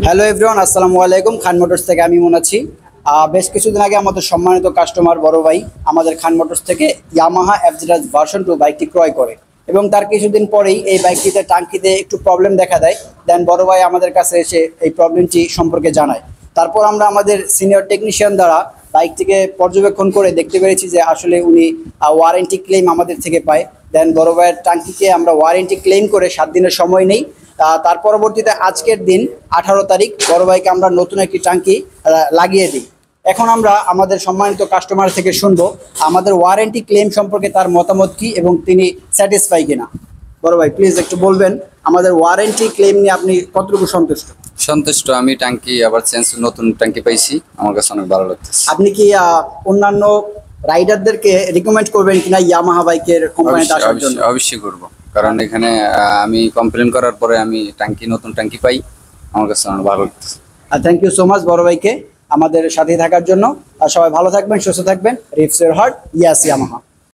Hello everyone, আসসালামু আলাইকুম। খান motors থেকে আমি আছি। বেশ কিছুদিন আগে আমাদের সম্মানিত কাস্টমার বড় ভাই আমাদের খান মোটরস থেকে ইয়ামাহা এফজেড ভার্সন 2 বাইকটি ক্রয় করে এবং তার কিছুদিন পরেই এই বাইকটিতে টাঙ্কিতে একটু প্রবলেম দেখা দেয়। দেন বড় ভাই আমাদের কাছে এসে এই প্রবলেমটি সম্পর্কে জানায়। তারপর আমরা আমাদের সিনিয়র টেকনিশিয়ান দ্বারা বাইকটিকে পর্যবেক্ষণ করে দেখতে পেরেছি যে আসলে উনি ওয়ারেন্টি ক্লেম আমাদের থেকে পায়। দেন বড় ভাইয়ের টাঙ্কিকে আমরা ওয়ারেন্টি ক্লেম করে 7 দিনের সময় নেই। তার পরবর্তীতে আজকের দিন 18 তারিখ বড় ভাইকে আমরা নতুন একটি টাঙ্কি লাগিয়ে দিই। এখন আমরা আমাদের সম্মানিত কাস্টমার থেকে শুনবো আমাদের ওয়ারেন্টি ক্লেম সম্পর্কে তার মতামত কি এবং তিনি স্যাটিসফাই কিনা। বড় ভাই প্লিজ একটু বলবেন আমাদের ওয়ারেন্টি ক্লেম নিয়ে আপনি কতটুকু সন্তুষ্ট? সন্তুষ্ট। আমি টাঙ্কি আবার নতুন টাঙ্কি পাইছি, আমার কাছে অনেক ভালো লাগতেছে। আপনি কি অন্যান্য রাইডারদেরকে রিকমেন্ড করবেন কিনা ইয়ামাহা বাইকের কোম্পানিতে আসার জন্য? অবশ্যই করব, কারণ এখানে আমি কমপ্লেন করার পরে আমি নতুন টাঙ্কি পাই, আমার কাছে অনেক ভালো লাগতেছে। থ্যাংক ইউ সো মাচ বড় ভাইকে আমাদের সাথে থাকার জন্য। সবাই ভালো থাকবেন, সুস্থ থাকবেন। Ribs your heart, yes Yamaha.